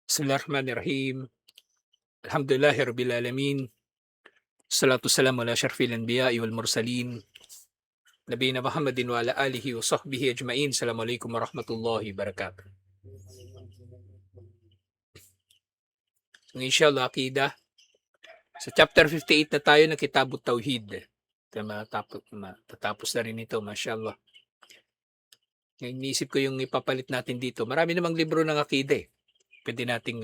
Bismillahirrahmanirrahim. Alhamdulillahi rabbil alamin. Salatu wassalamu ala asyrafil anbiya'i wal mursalin. Nabiyina Muhammadin wa ala alihi wa sahbihi ajma'in. Assalamualaikum warahmatullahi wabarakatuh. Inshallah, Aqidah. Sa chapter 58 na tayo ng Kitabut Tauhid. Matatapos na rin ito, mashallah. Ngayon, iniisip ko yung ipapalit natin dito. Marami namang libro ng Aqidah eh. Pwede nating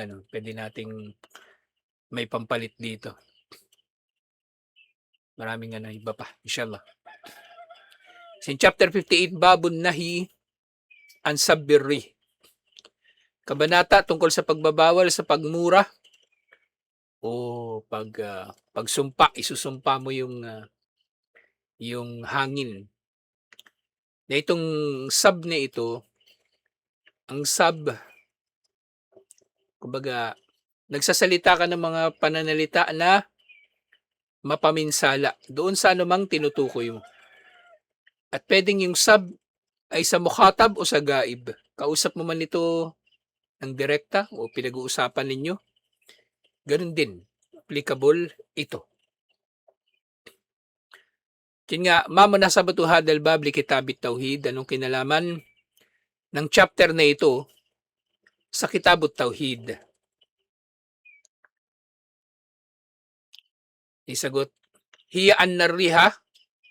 may pampalit dito. Maraming iba pa, inshallah. So in chapter 58, Babun Nahi an Sabbirri. Kabanata tungkol sa pagbabawal sa pagmura o pagsumpa, isusumpa mo yung hangin. Na itong sab na ito, ang sab, kumbaga, nagsasalita ka ng mga pananalita na mapaminsala doon sa anumang tinutukoy mo. At pwedeng yung sab ay sa mukhatab o sa gaib. Kausap mo man ito ng direkta o pinag-uusapan ninyo, ganun din, applicable ito. Yun nga, mamunasabatu hadal bab li kitabit tauhid, anong kinalaman ng chapter na ito sa kitabut tauhid? Isagot, hiya an narriha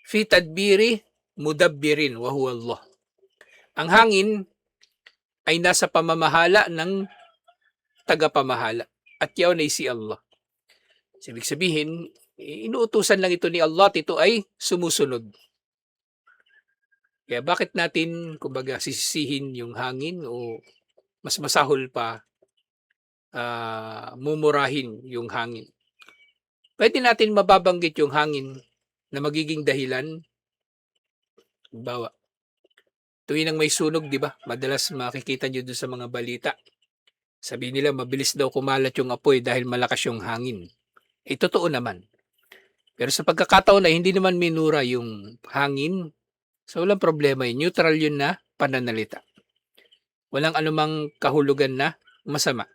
fi tadbiri mudabbirin wa huwa Allah. Ang hangin ay nasa pamamahala ng tagapamahala at yaon ay si Allah. Ibig sabihin, inuutusan lang ito ni Allah at ito ay sumusunod. Kaya bakit natin, kumbaga, sisisihin yung hangin o mas masahol pa mumurahin yung hangin? Pwede natin mababanggit yung hangin na magiging dahilan. Bawa, tuwing ang may sunog, di ba? Madalas makikita nyo dun sa mga balita. Sabihin nila, mabilis daw kumalat yung apoy dahil malakas yung hangin. Totoo naman. Pero sa pagkakataon na hindi naman minura yung hangin, so walang problema yun. Neutral yun na pananalita. Walang anumang kahulugan na masama.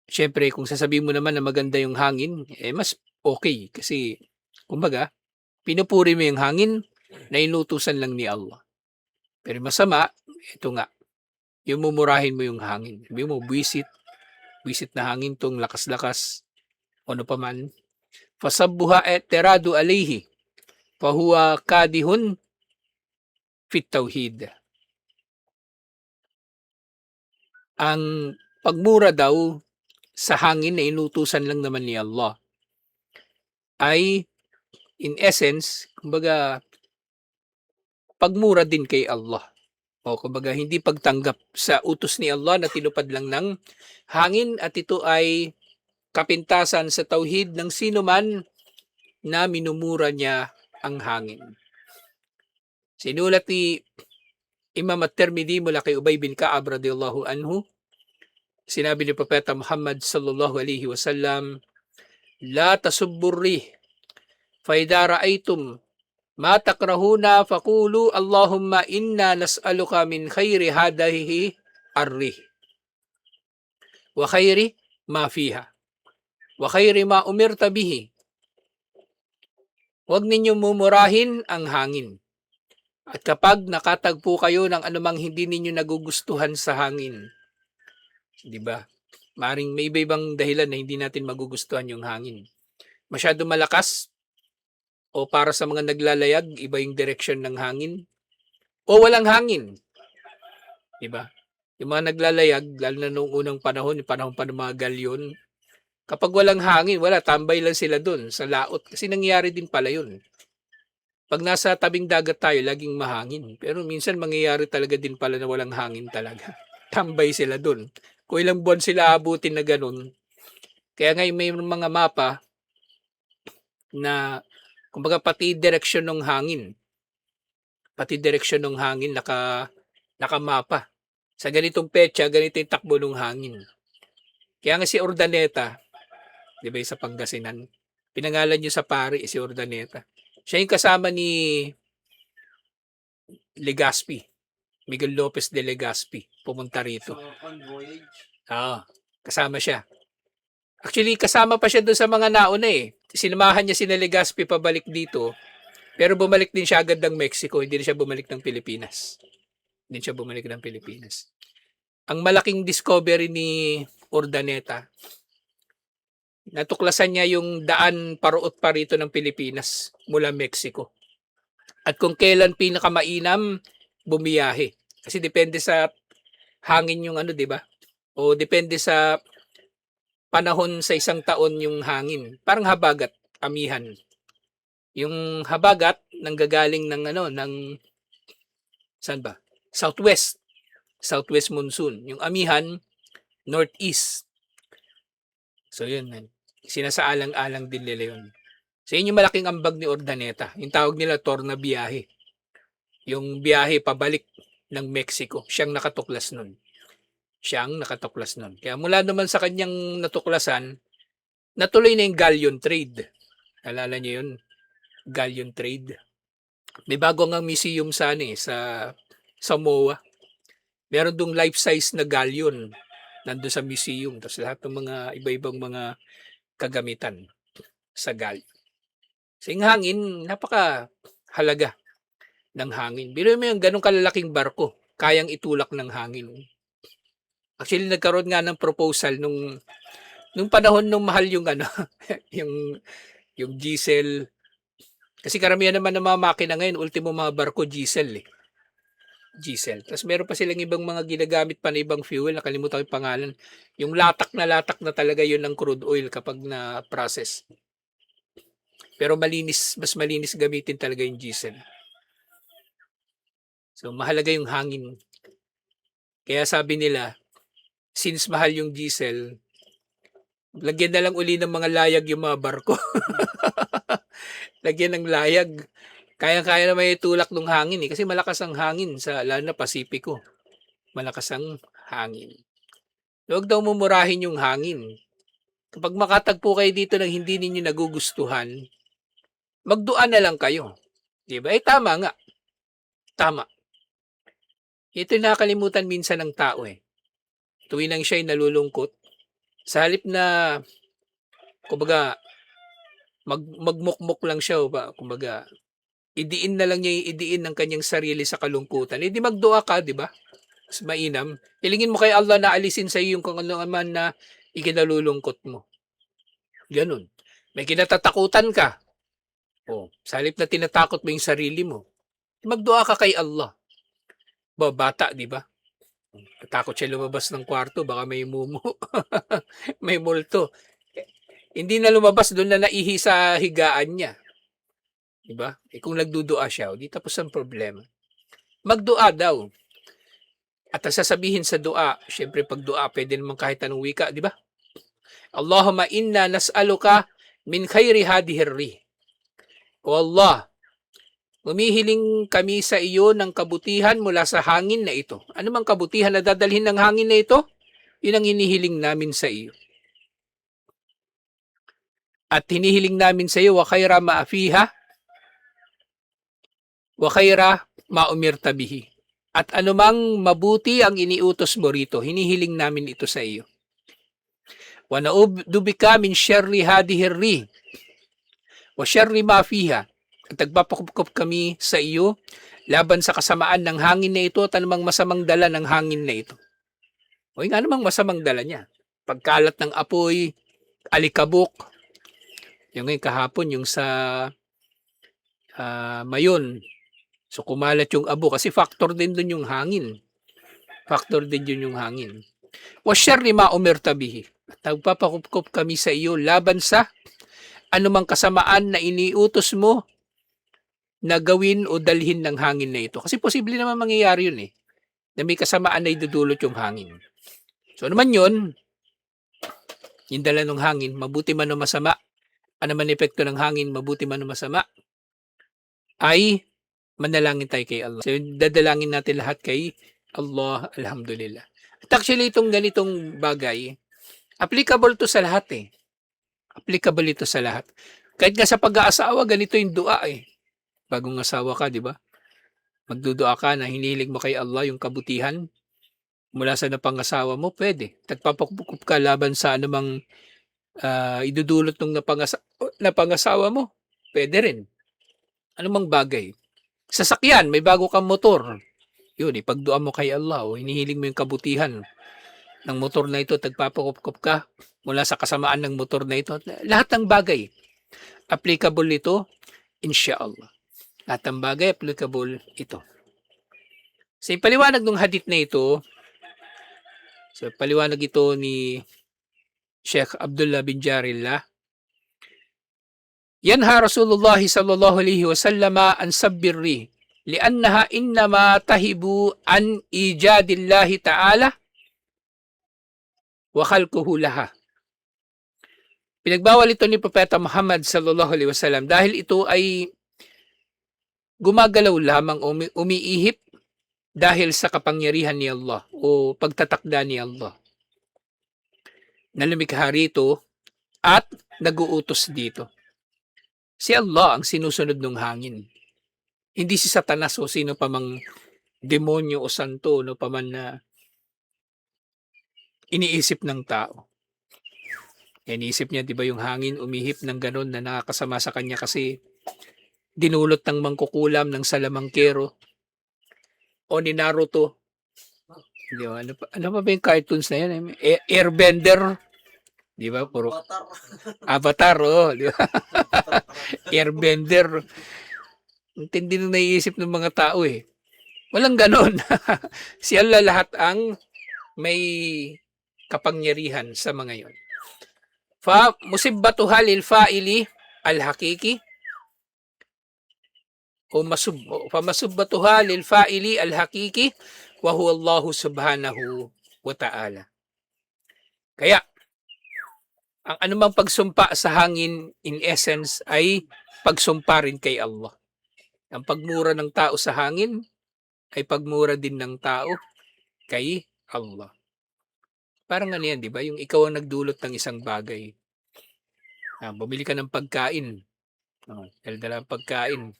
Siyempre, kung sasabihin mo naman na maganda yung hangin, mas okay. Kasi, kumbaga, pinupuri mo yung hangin na inutusan lang ni Allah. Pero masama, ito nga, yung mumurahin mo yung hangin. Sabi mo, buwisit na hangin tong lakas-lakas, ano pa man. Fasabbuha teradu alayhi, fahuwa kadihun fit tauhid. Ang pagmura daw sa hangin na inutusan lang naman ni Allah ay in essence, kumbaga, pagmura din kay Allah. O kumbaga, hindi pagtanggap sa utos ni Allah na tinupad lang ng hangin at ito ay kapintasan sa tauhid ng sino man na minumura niya ang hangin. Sinulat ni Imam at-Tirmidhi mula kay Ubay bin Ka'ab radhiyallahu anhu, sinabi ni Propeta Muhammad sallallahu alaihi wasallam, la tasubburri fa idza ra'aytum ma takrahuna faqulu Allahumma inna nas'aluka min khairi hadhihi ar-rih wa khairi ma fiha wa khairi ma umirta bihi. Huwag ninyong mumurahin ang hangin. At kapag nakatagpo kayo ng anumang hindi ninyo nagugustuhan sa hangin, di ba? Maring may iba-ibang dahilan na hindi natin magugustuhan yung hangin. Masyado malakas o para sa mga naglalayag, iba yung direction ng hangin o walang hangin. Di ba? Yung mga naglalayag, lalo na noong unang panahon, yung panahon pa ng mga galyon, kapag walang hangin, wala, tambay lang sila dun sa laot. Kasi nangyayari din pala yun. Pag nasa tabing dagat tayo, laging mahangin. Pero minsan mangyayari talaga din pala na walang hangin talaga. Tambay sila dun. Kung ilang buwan sila abutin na ganun. Kaya ngayon may mga mapa na, kumbaga, pati direksyon ng hangin. Pati direksyon ng hangin nakamapa. Sa ganitong petsa, ganito yung takbo ng hangin. Kaya nga si Urdaneta, di ba, sa Pangasinan, pinangalan niyo sa pari si Urdaneta. Siya yung kasama ni Legazpi. Miguel Lopez de Legazpi, pumunta rito. Oo, kasama siya. Actually, kasama pa siya doon sa mga nauna eh. Sinamahan niya si Legazpi pabalik dito, pero bumalik din siya agad ng Mexico, hindi na siya bumalik ng Pilipinas. Hindi siya bumalik ng Pilipinas. Ang malaking discovery ni Urdaneta, natuklasan niya yung daan paruot pa rito ng Pilipinas mula Mexico. At kung kailan pinakamainam bumiyahe. Kasi depende sa hangin yung ano, 'di ba? O depende sa panahon sa isang taon yung hangin. Parang habagat, amihan. Yung habagat nanggagaling ng ano, ng saan ba? Southwest. Southwest monsoon. Yung amihan, northeast. So yun, man. Sinasaalang-alang din nila yun. So yun yung malaking ambag ni Urdaneta. Yung tawag nila tornabiyahe. Yung biyahe pabalik ng Mexico. Siyang nakatuklas nun. Kaya mula naman sa kanyang natuklasan, natuloy na yung galleon trade. Alala niyo yun? Galleon trade. May bago nga museum sa Samoa. Meron dong life-size na galleon nandun sa museum. Tapos lahat ng mga iba-ibang mga kagamitan sa galleon. So yung hangin, napaka halaga ng hangin. Biro mo yung ganong kalalaking barko, kayang itulak ng hangin. Actually, nagkaroon nga ng proposal nung panahon nung mahal yung ano, yung diesel. Kasi karamihan naman ng mga makina ngayon, ultimo mga barko diesel eh. Diesel. Tapos meron pa silang ibang mga ginagamit pa na ibang fuel, nakalimutan ko yung pangalan. Yung latak na talaga yun ng crude oil kapag na-process. Pero mas malinis gamitin talaga yung diesel. So mahalaga yung hangin. Kaya sabi nila, since mahal yung diesel, lagyan na lang uli ng mga layag yung mga barko. Lagyan ng layag. Kaya na may tulak ng hangin eh. Kasi malakas ang hangin sa lalo na Pasipiko. Malakas ang hangin. Huwag daw mumurahin yung hangin. Kapag makatagpo kayo dito ng hindi ninyo nagugustuhan, magdua na lang kayo. Diba? Eh tama nga. Tama. Ito yung nakakalimutan minsan ng tao eh. Tuwing lang siya'y nalulungkot, sa halip na, kumbaga, magmukmuk lang siya, kumbaga, idiin na lang niya idiin ng kanyang sarili sa kalungkutan. Hindi magdua ka, di ba? Mas mainam. Hilingin mo kay Allah na alisin sa iyo yung kung ano man na ikinalulungkot mo. Ganun. May kinatatakutan ka. O, sa halip na tinatakot mo yung sarili mo, magdua ka kay Allah. Bata, di ba? Takot siya lumabas ng kwarto, baka may mumu. May multo. Hindi na lumabas, doon na naihi sa higaan niya. Diba? Eh kung nagdudua siya, di tapos ang problema. Magdua daw. At ang sasabihin sa dua, syempre pag dua, pwede naman kahit anong wika, di ba? Allahumma inna nas'aluka min khairi hadihirri. O Allah, humihiling kami sa iyo ng kabutihan mula sa hangin na ito. Ano mang kabutihan na dadalhin ng hangin na ito? Yun ang hinihiling namin sa iyo. At hinihiling namin sa iyo, wa khaira ma'afiha, wa khaira ma'umirta bihi. At anumang mabuti ang iniutos mo rito, hinihiling namin ito sa iyo. Wa na'udubika min syarri hadihirri, wa syarri ma'afiha. At nagpapakupkup kami sa iyo laban sa kasamaan ng hangin na ito at anumang masamang dala ng hangin na ito. O yung anumang masamang dala niya. Pagkalat ng apoy, alikabok, yung ngayon kahapon, yung sa Mayon. So kumalat yung abo kasi factor din dun yung hangin. Factor din yun yung hangin. Wa syarri ma umirta bihi. At nagpapakupkup kami sa iyo laban sa anumang kasamaan na iniutos mo na gawin o dalhin ng hangin na ito. Kasi posible naman mangyayari yun eh. Na may kasamaan na idudulot yung hangin. So naman yun, yung dala ng hangin, mabuti man o masama, ano man epekto ng hangin, mabuti man o masama, ay manalangin tayo kay Allah. So dadalangin natin lahat kay Allah, alhamdulillah. At actually itong ganitong bagay, applicable to sa lahat eh. Applicable ito sa lahat. Kahit nga sa pag-aasawa, ganito yung dua eh. Bagong asawa ka, di ba? Magdudua ka na hinihiling mo kay Allah yung kabutihan mula sa napangasawa mo, pwede. Nagpapakup ka laban sa anumang idudulot ng napangasawa mo, pwede rin. Anumang bagay. Sasakyan, may bago kang motor. Yun, ipagdua mo kay Allah o hinihiling mo yung kabutihan ng motor na ito, tagpapakup ka mula sa kasamaan ng motor na ito. Lahat ng bagay, applicable nito, insyaAllah. Lahat ng bagay, applicable ito. Sa paliwanag ng hadith na ito, sa paliwanag ito ni Sheikh Abdullah bin Jarillah, yanha Rasulullah sallallahu alaihi wasallam an sabbirri li'annaha innama tahibu an ijadillahi ta'ala wa khalquhu laha. Pinagbawal ito ni Propeta Muhammad sallallahu alaihi wasallam dahil ito ay gumagalaw lamang o umiihip dahil sa kapangyarihan ni Allah o pagtatakda ni Allah na lumikha rito at nag-uutos dito. Si Allah ang sinusunod ng hangin. Hindi si Satanas o sino pa mang demonyo o santo no pa man na iniisip ng tao. Iniisip niya, di ba, yung hangin umihip ng ganon na nakakasama sa kanya kasi dinulot ng mangkukulam ng salamangkero o ni Naruto. Di ba? Ano pa ba yung cartoons na yan? Airbender. Di ba? Puro Avatar, oh. Di ba? Airbender. Hindi nung naiisip ng mga tao eh. Walang ganon. Si Allah lahat ang may kapangyarihan sa mga yon. Fa musibbatuha lil fa'ili al-hakiki o masubbatuha lil fa'ili al-hakiki wa huwa Allah subhanahu wa ta'ala. Kaya ang anumang pagsumpa sa hangin in essence ay pagsumpa rin kay Allah. Ang pagmura ng tao sa hangin ay pagmura din ng tao kay Allah. Parang ano yan, di ba? Yung ikaw ang nagdulot ng isang bagay. Bumili ka ng pagkain. Dala ng pagkain.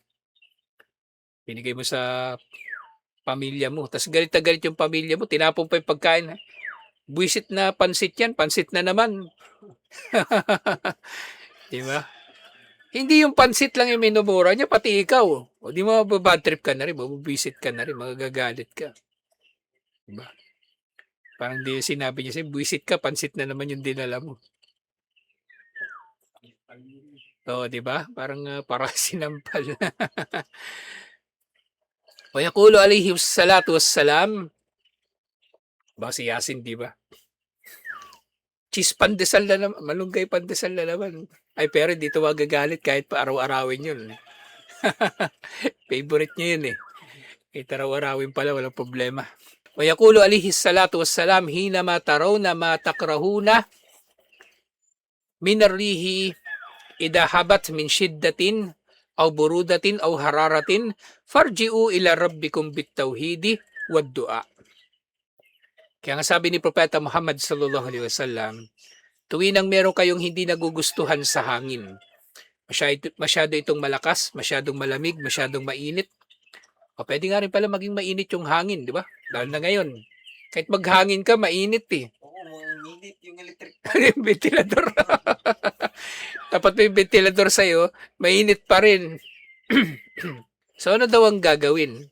Binigay mo sa pamilya mo. Tapos galit na galit yung pamilya mo. Tinapon pa yung pagkain. Buwisit na pansit yan. Pansit na naman. Di ba? Hindi yung pansit lang yung minumura niya, pati ikaw. O di mo bad trip ka na rin. Buwisit ka na rin. Magagalit ka. Diba? Parang di sinabi niya sa'yo, buwisit ka, pansit na naman yung dinala mo. Oo, di ba? Parang sinampal. Wa yaqulu alayhi salatu wassalam, ba si Yasin, di ba? Cheese pandesal na naman, malunggay pandesal na naman. Ay, pero dito magagalit kahit pa araw-arawin yun. Favorite niya yun eh. Kahit araw-arawin pala, walang problema. Wa yaqulu alayhi salatu wassalam, hinama tarawna ma takrahuna min ar-rihi idha habat min shiddatin aw burudatin aw hararatin farji'u ila rabbikum bit-tauhidi wad-du'a. Kaya nga sabi ni Propeta Muhammad sallallahu alaihi wasallam, tuwing nang meron kayong hindi nagugustuhan sa hangin, masyado itong malakas, masyadong malamig, masyadong mainit, o pwede nga rin pala maging mainit yung hangin, di ba? Dahil na ngayon, kahit maghangin ka, mainit eh. Oo, mainit yung electric Yung ventilador. Dapat may ventilador sa'yo, mainit pa rin. So ano daw ang gagawin?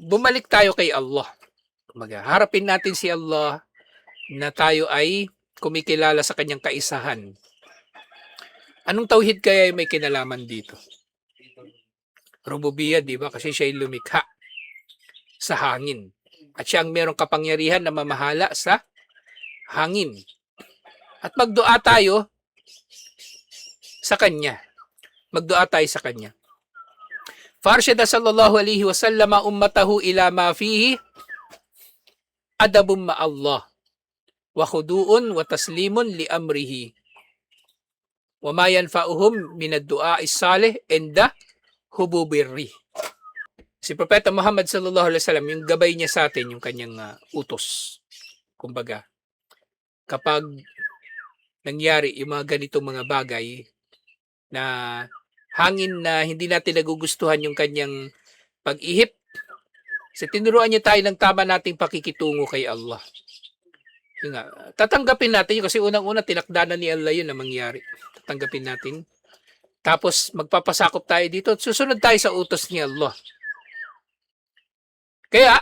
Bumalik tayo kay Allah. Harapin natin si Allah na tayo ay kumikilala sa kanyang kaisahan. Anong tauhid kaya may kinalaman dito? Rububiyya, di ba? Kasi siya ay lumikha sa hangin. At siya ang merong kapangyarihan na mamahala sa hangin. At magdua tayo sa kanya. Magdua tayo sa kanya. Farshada sallallahu alaihi wasallam ummatahu ila ma fihi adabum ma Allah wa khudu'un wa taslimun li amrihi wa ma yanfa'uhum min ad-du'a is-salih inda hububirri. Si Propeta Muhammad sallallahu alaihi wasallam, yung gabay niya sa atin, yung kanyang utos. Kumbaga, kapag nangyari yung mga ganitong mga bagay na hangin na hindi natin nagugustuhan yung kanyang pag-ihip. Sa tinuruan niya tayo ng tama nating pakikitungo kay Allah. Yun nga, tatanggapin natin yun kasi unang-una tinakdanan ni Allah yun na mangyari. Tatanggapin natin. Tapos magpapasakop tayo dito at susunod tayo sa utos ni Allah. Kaya,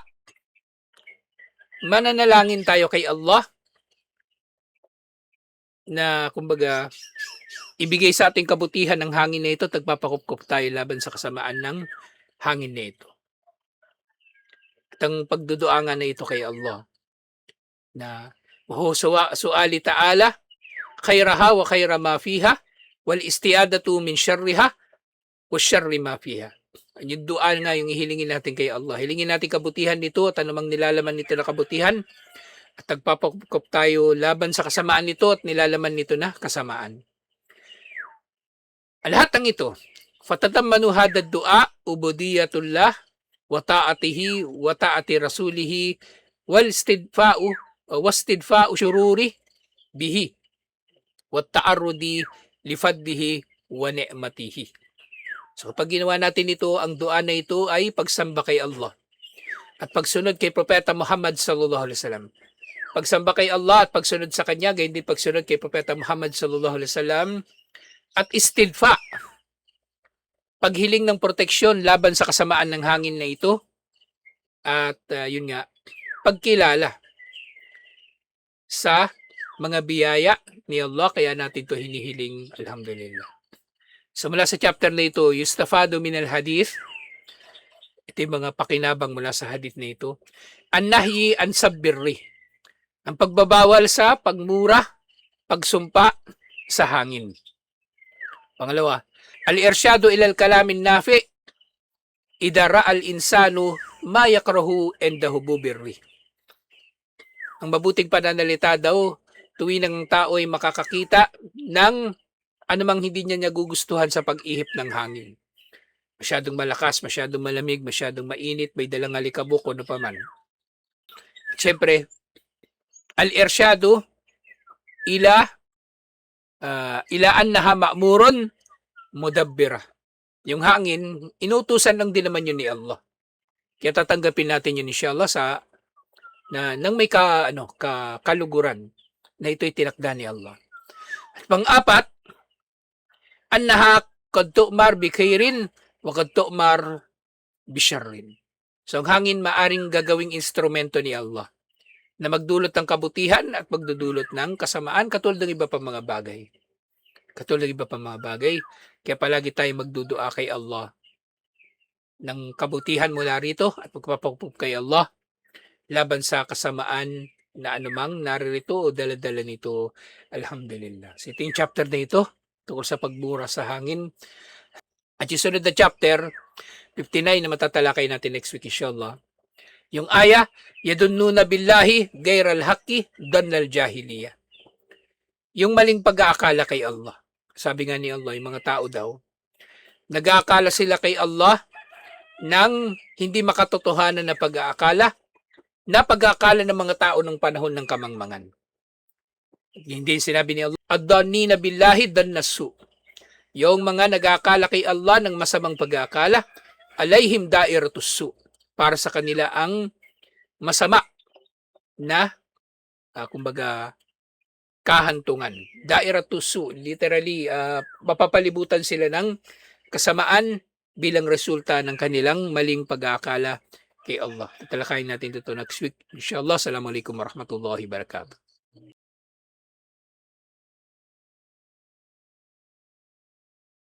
mananalangin tayo kay Allah na kumbaga ibigay sa ating kabutihan ng hangin na ito at nagpapakupkup tayo laban sa kasamaan ng hangin na ito. At ang pagduduangan na ito kay Allah na suali ta'ala khairaha wa khaira ma fiha wal istiadatu min syarriha wa syarri ma fiha. Yung dua nga yung ihilingin natin kay Allah. Hilingin natin kabutihan nito at anumang nilalaman nito na kabutihan at nagpapakupkup tayo laban sa kasamaan nito at nilalaman nito na kasamaan. Lahat ng ito, fatatammanu hadad du'a ubudiyatullah wa ta'atihi wa ta'ati rasulihi wastidfa'u syururi bihi wa ta'arrudi lifaddihi wa ni'matihi. So pag ginawa natin ito, ang dua na ito ay pagsamba kay Allah at pagsunod kay Propeta Muhammad sallallahu alaihi wasallam. Pagsamba kay Allah at pagsunod sa kanya, gayon din pagsunod kay Propeta Muhammad sallallahu alaihi wasallam. At istidfa, paghiling ng proteksyon laban sa kasamaan ng hangin na ito. At yun nga, pagkilala sa mga biyaya ni Allah, kaya natin ito hinihiling, alhamdulillah. So mula sa chapter na ito, yustafadu min al-hadith, ito yung mga pakinabang mula sa hadith na ito. An-nahyi an sabbirri, ang pagbabawal sa pagmura, pagsumpa sa hangin. Pangalawa, al-irsyadu ilal kalamin nafi idara al-insanu ma yakrahu endahu bubirri. Ang mabuting pananalita daw tuwing ang tao ay makakakita ng anumang hindi niya nagugustuhan sa pag-ihip ng hangin. Masyadong malakas, masyadong malamig, masyadong mainit, may dalang alikabok o ano pa man. Siyempre, al-irsyadu ilaan na ma'murun mudabbira. Yung hangin, inutusan lang din naman yun ni Allah. Kaya tatanggapin natin yun inshallah nang may kaluguran na ito'y tinakda ni Allah. At pang-apat, annaha qad tu'mar bi khairin wa qad tu'mar bi syarrin. So ang hangin maaring gagawing instrumento ni Allah na magdulot ng kabutihan at magdudulot ng kasamaan katulad ng iba pang mga bagay. Kaya palagi tayong magdudua kay Allah ng kabutihan mula rito at magpapakupkup kay Allah laban sa kasamaan na anumang naririto o daladala nito. Alhamdulillah. So ito yung chapter na ito tungkol sa pagbura sa hangin. At yung sunod na chapter, 59 na matatalakay natin next week inshallah. Yung aya, yadunnuna billahi gairal haqqi dannal jahiliya. Yung maling pag-aakala kay Allah. Sabi nga ni Allah, yung mga tao daw, nag-aakala sila kay Allah ng hindi makatotohanan na pag-aakala ng mga tao ng panahon ng kamangmangan. Hindi sinabi ni Allah, ad-dannina billahi dannasu. Yung mga nag-aakala kay Allah ng masamang pag-aakala, alayhim dairatus su. Para sa kanila ang masama na kumbaga kahantungan. Dairatus su, literally mapapalibutan sila ng kasamaan bilang resulta ng kanilang maling pag-aakala kay Allah. Talakayin natin ito next week. Inshallah. Assalamualaikum warahmatullahi wabarakatuh.